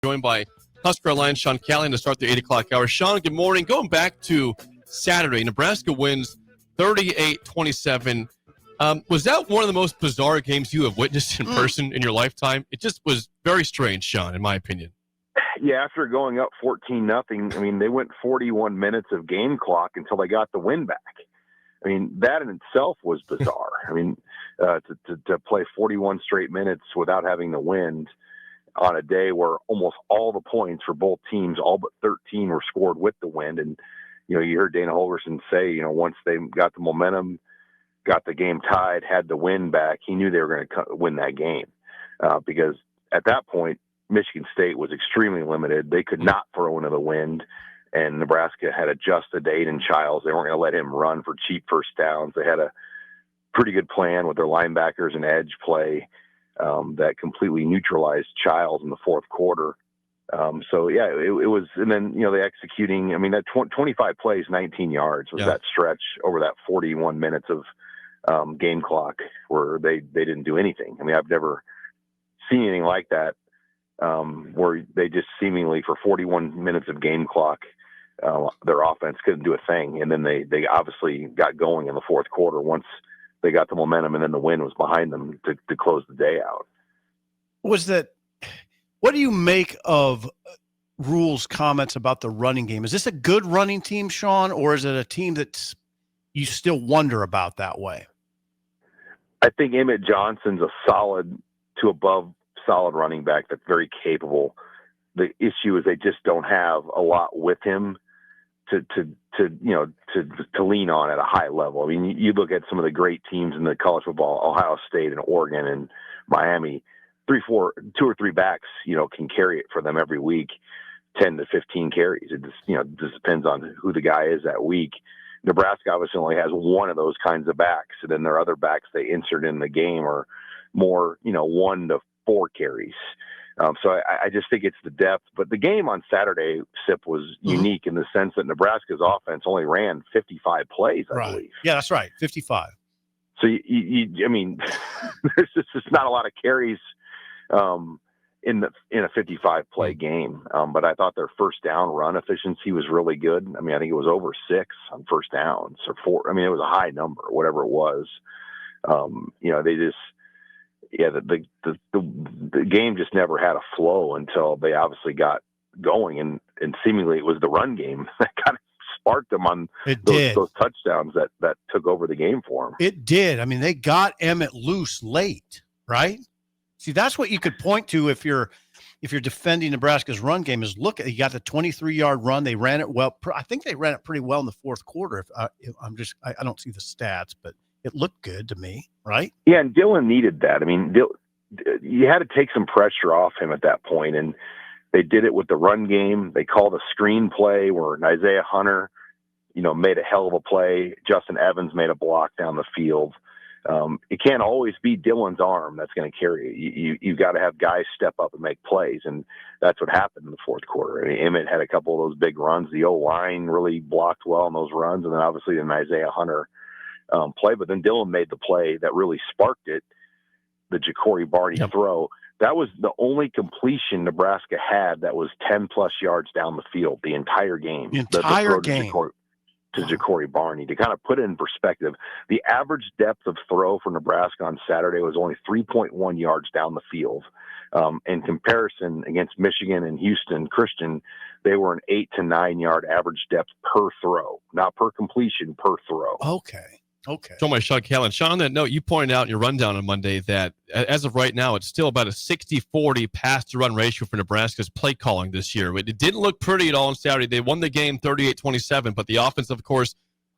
joined by HuskerOnline Sean Callahan to start the 8 o'clock hour. Sean, good morning. Going back to Saturday, Nebraska wins 38-27. Was that one of the most bizarre games you have witnessed in person in your lifetime? It just was very strange, Sean, in my opinion. Yeah, after going up 14-0, I mean, they went 41 minutes of game clock until they got the win back. I mean, that in itself was bizarre. I mean, to play 41 straight minutes without having the wind on a day where almost all the points for both teams, all but 13, were scored with the wind. And, you heard Dana Holgorsen say, once they got the momentum, got the game tied, had the win back, he knew they were going to win that game because at that point, Michigan State was extremely limited. They could not throw into the wind, and Nebraska had adjusted to Aiden Childs. They weren't going to let him run for cheap first downs. They had a pretty good plan with their linebackers and edge play that completely neutralized Childs in the fourth quarter. It was, and then, they executing, I mean, that 25 plays, 19 yards was that stretch over that 41 minutes of game clock where they didn't do anything. I mean, I've never seen anything like that. Where they just seemingly for 41 minutes of game clock, their offense couldn't do a thing. And then they obviously got going in the fourth quarter once they got the momentum and then the win was behind them to close the day out. What do you make of Rule's comments about the running game? Is this a good running team, Sean, or is it a team that you still wonder about that way? I think Emmett Johnson's a solid to above solid running back that's very capable. The issue is they just don't have a lot with him to lean on at a high level. I mean, you look at some of the great teams in the college football, Ohio State and Oregon and Miami, 2 or 3 backs, can carry it for them every week, 10 to 15 carries. It just depends on who the guy is that week. Nebraska obviously only has one of those kinds of backs, and then their other backs they insert in the game are more, 1 to 4 carries. So I just think it's the depth. But the game on Saturday, Sip, was unique in the sense that Nebraska's offense only ran 55 plays, I believe. Yeah, that's right, 55. So, I mean, there's just not a lot of carries in a 55-play game. But I thought their first down run efficiency was really good. I mean, I think it was over 6 on first downs or 4. I mean, it was a high number, whatever it was. They just – the game just never had a flow until they obviously got going, and seemingly it was the run game that kind of sparked them on those touchdowns that took over the game for them. It did. I mean, they got Emmett loose late, right? See, that's what you could point to if you're defending Nebraska's run game. Is look, you got the 23-yard run. They ran it well. I think they ran it pretty well in the fourth quarter. I don't see the stats, but it looked good to me, right? Yeah, and Dylan needed that. I mean, you had to take some pressure off him at that point, and they did it with the run game. They called a screen play where Isaiah Hunter, made a hell of a play. Justin Evans made a block down the field. It can't always be Dylan's arm that's going to carry it. You've got to have guys step up and make plays, and that's what happened in the fourth quarter. I mean, Emmett had a couple of those big runs. The O-line really blocked well on those runs, and then obviously an Isaiah Hunter play, but then Dylan made the play that really sparked it, the Ja'Cory Barney throw. That was the only completion Nebraska had that was 10-plus yards down the field the entire game. The entire game. To Ja'Cory Barney. To kind of put it in perspective, the average depth of throw for Nebraska on Saturday was only 3.1 yards down the field. In comparison against Michigan and Houston Christian, they were an 8 to 9 yard average depth per throw, not per completion, per throw. Okay. So my Sean Callahan. Sean, on that note, you pointed out in your rundown on Monday that as of right now, it's still about a 60-40 pass-to-run ratio for Nebraska's play calling this year. It didn't look pretty at all on Saturday. They won the game 38-27, but the offense, of course,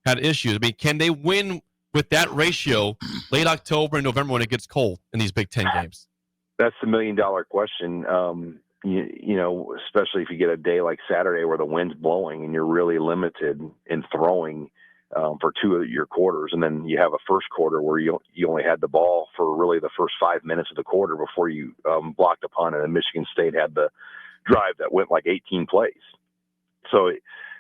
had issues. I mean, can they win with that ratio late October and November when it gets cold in these Big Ten games? That's the million-dollar question. Especially if you get a day like Saturday where the wind's blowing and you're really limited in throwing for 2 of your quarters, and then you have a first quarter where you only had the ball for really the first 5 minutes of the quarter before you blocked a punt, and Michigan State had the drive that went like 18 plays. So,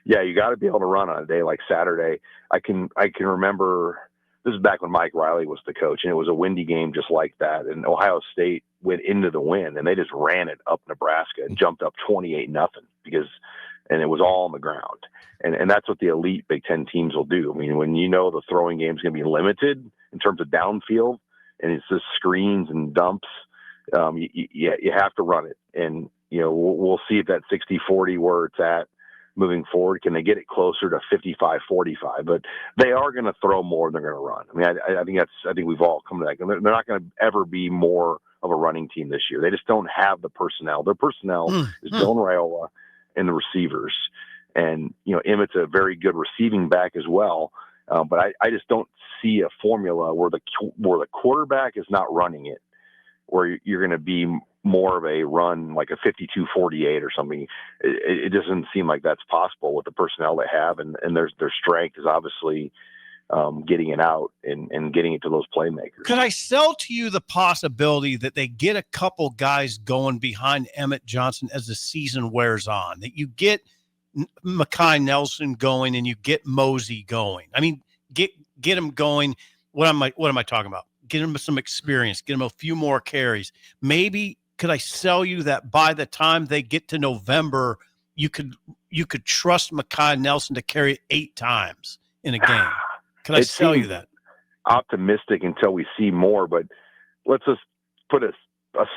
yeah, you got to be able to run on a day like Saturday. I can remember this is back when Mike Riley was the coach, and it was a windy game just like that. And Ohio State went into the wind, and they just ran it up Nebraska and jumped up 28-0 and it was all on the ground. And that's what the elite Big Ten teams will do. I mean, when you know the throwing game is going to be limited in terms of downfield, and it's just screens and dumps, you have to run it. And, we'll see if that 60-40 where it's at moving forward. Can they get it closer to 55-45? But they are going to throw more than they're going to run. I mean, I think we've all come to that. They're not going to ever be more of a running team this year. They just don't have the personnel. Their personnel is Dylan Raiola and the receivers. And, Emmett's a very good receiving back as well. But I just don't see a formula where the quarterback is not running it, where you're going to be more of a run like a 52-48 or something. It doesn't seem like that's possible with the personnel they have. And their strength is obviously getting it out and getting it to those playmakers. Could I sell to you the possibility that they get a couple guys going behind Emmett Johnson as the season wears on, that you get Mekhi Nelson going and you get Mosey going? I mean, get him going. What am I talking about? Get him some experience, get him a few more carries. Maybe could I sell you that by the time they get to November, you could trust Mekhi Nelson to carry it 8 times in a game? Can I sell you that? Optimistic until we see more, but let's just put a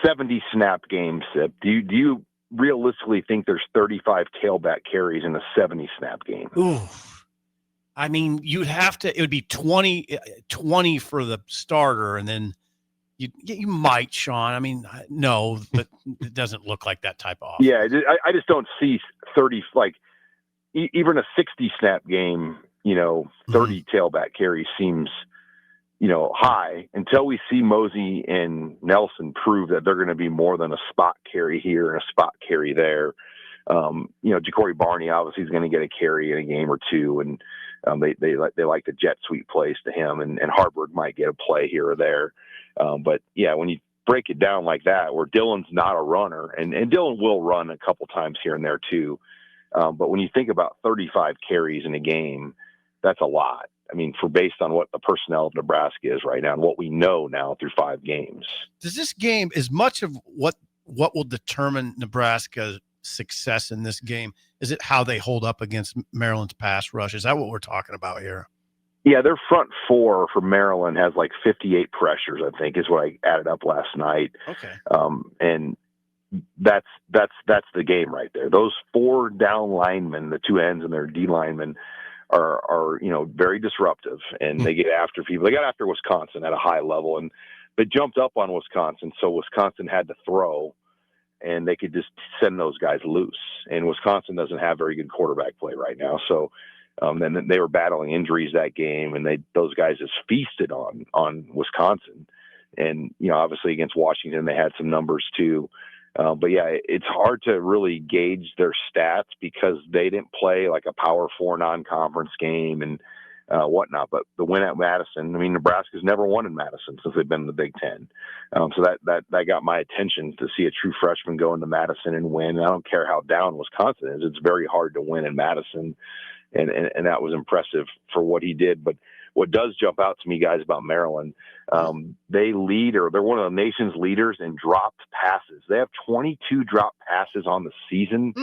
70 snap game, Sip. Do you realistically think there's 35 tailback carries in a 70 snap game? Ooh. I mean, it would be 20 for the starter, and then you might, Sean. I mean, no, but it doesn't look like that type of offense. Yeah, I just don't see 30, like even a 60 snap game, 30 tailback carries seems, high until we see Mosey and Nelson prove that they're going to be more than a spot carry here and a spot carry there. Ja'Cory Barney obviously is going to get a carry in a game or two, and they like the jet sweep plays to him, and Harburg might get a play here or there. But yeah, when you break it down like that, where Dylan's not a runner, and Dylan will run a couple times here and there too. But when you think about 35 carries in a game, that's a lot. I mean, based on what the personnel of Nebraska is right now and what we know now through 5 games. Does this game, as much of what will determine Nebraska's success in this game, is it how they hold up against Maryland's pass rush? Is that what we're talking about here? Yeah, their front 4 for Maryland has like 58 pressures, I think, is what I added up last night. Okay. And that's the game right there. Those 4 down linemen, the 2 ends and their D linemen, are very disruptive, and they get after people. They got after Wisconsin at a high level, and they jumped up on Wisconsin, so Wisconsin had to throw, and they could just send those guys loose. And Wisconsin doesn't have very good quarterback play right now, so then they were battling injuries that game, and those guys just feasted on Wisconsin. And obviously against Washington they had some numbers too. But yeah, it's hard to really gauge their stats because they didn't play like a Power 4 non-conference game and whatnot. But the win at Madison, I mean, Nebraska's never won in Madison since they've been in the Big Ten. So that got my attention to see a true freshman go into Madison and win. And I don't care how down Wisconsin is; it's very hard to win in Madison, and that was impressive for what he did. But what does jump out to me, guys, about Maryland, they're one of the nation's leaders in dropped passes. They have 22 dropped passes on the season.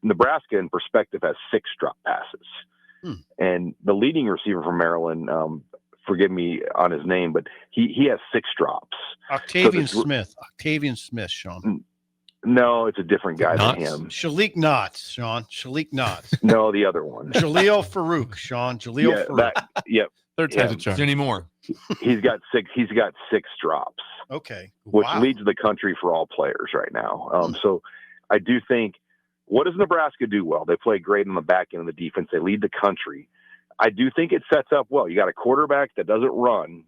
Nebraska, in perspective, has 6 dropped passes. And the leading receiver from Maryland, forgive me on his name, but he has 6 drops. Octavian Smith, Sean. No, it's a different guy than him. Shalik Knotts, Sean. Shalik Knotts. No, the other one. Jaleel Farouk, Sean. Farouk. Yep. Third time's a charm. Anymore. He's got 6 drops. Okay. Which leads the country for all players right now. So I do think, what does Nebraska do well? They play great on the back end of the defense. They lead the country. I do think it sets up well. You got a quarterback that doesn't run,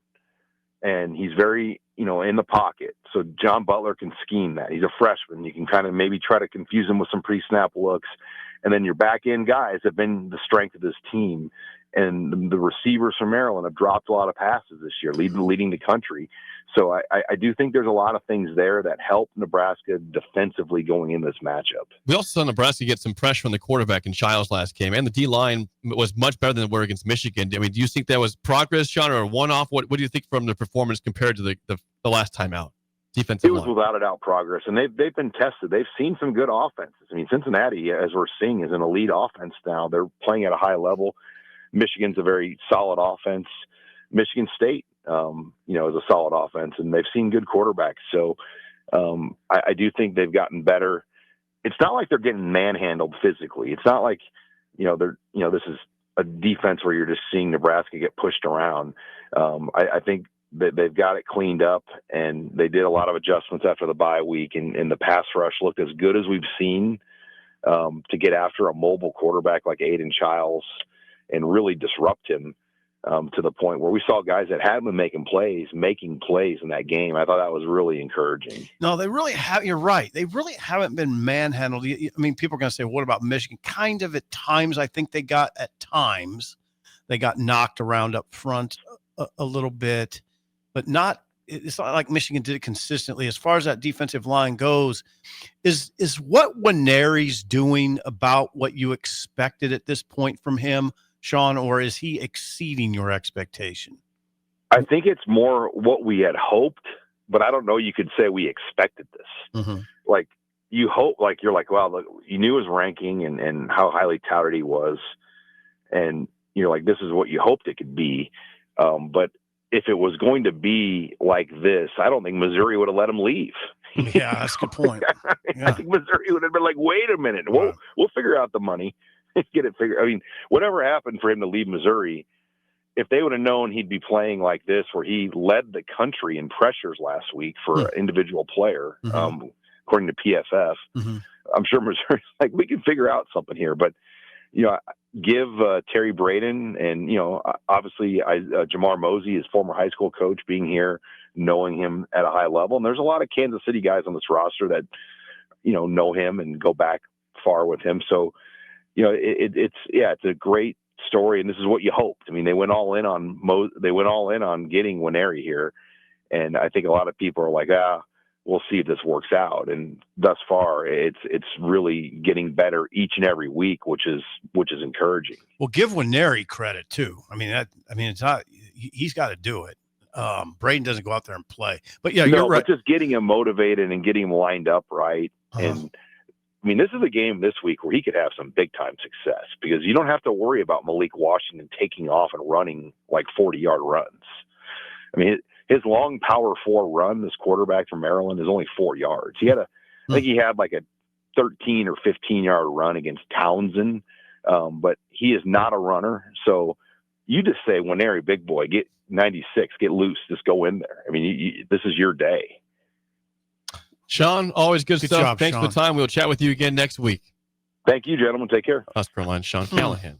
and he's very, in the pocket. So John Butler can scheme that. He's a freshman. You can kind of maybe try to confuse him with some pre-snap looks. And then your back end guys have been the strength of this team. And the receivers from Maryland have dropped a lot of passes this year, leading the country. So I do think there's a lot of things there that help Nebraska defensively going in this matchup. We also saw Nebraska get some pressure on the quarterback in Child's last game, and the D-line was much better than they were against Michigan. I mean, do you think that was progress, Sean, or a one-off? What do you think from the performance compared to the last time out? Defensive It was line. without a doubt progress, and they've been tested. They've seen some good offenses. I mean, Cincinnati, as we're seeing, is an elite offense now. They're playing at a high level. Michigan's a very solid offense. Michigan State, is a solid offense, and they've seen good quarterbacks. So I do think they've gotten better. It's not like they're getting manhandled physically. It's not like, this is a defense where you're just seeing Nebraska get pushed around. I think that they've got it cleaned up, and they did a lot of adjustments after the bye week, and the pass rush looked as good as we've seen to get after a mobile quarterback like Aiden Childs and really disrupt him to the point where we saw guys that had been making plays in that game. I thought that was really encouraging. No, they really have. You're right. They really haven't been manhandled. I mean, people are going to say, what about Michigan? Kind of at times. I think they got knocked around up front a little bit, but not. It's not like Michigan did it consistently. As far as that defensive line goes, is what Nwaneri's doing about what you expected at this point from him, Sean, or is he exceeding your expectation? I think it's more what we had hoped, but I don't know you could say we expected this. Mm-hmm. Like, you hope, like, you're like, well, look, you knew his ranking and how highly touted he was. And you're like, this is what you hoped it could be. But if it was going to be like this, I don't think Missouri would have let him leave. Yeah, that's a good point. Yeah. I think Missouri would have been like, wait a minute, we'll figure out the money. Get it figured. I mean, whatever happened for him to leave Missouri, if they would have known he'd be playing like this, where he led the country in pressures last week for an individual player, according to PFF, I'm sure Missouri's like, we can figure out something here. But, give Terry Braden and, obviously Jamar Mosey, his former high school coach, being here, knowing him at a high level. And there's a lot of Kansas City guys on this roster that, know him and go back far with him. So, it's a great story, and this is what you hoped. I mean, they went all in on getting Nwaneri here, and I think a lot of people are like, we'll see if this works out. And thus far, it's really getting better each and every week, which is encouraging. Well, give Nwaneri credit too. It's not, he's got to do it. Braden doesn't go out there and play, but yeah, you're right. But just getting him motivated and getting him lined up right, and. I mean, this is a game this week where he could have some big-time success because you don't have to worry about Malik Washington taking off and running like 40-yard runs. I mean, his long power 4 run, this quarterback from Maryland, is only 4 yards. I think he had like a 13 or 15-yard run against Townsend, but he is not a runner. So you just say, Nwaneri, big boy, get 96, get loose, just go in there. I mean, this is your day. Sean, always good stuff. Job, Thanks Sean. for the time. We'll chat with you again next week. Thank you, gentlemen. Take care. HuskerOnline, Sean Callahan.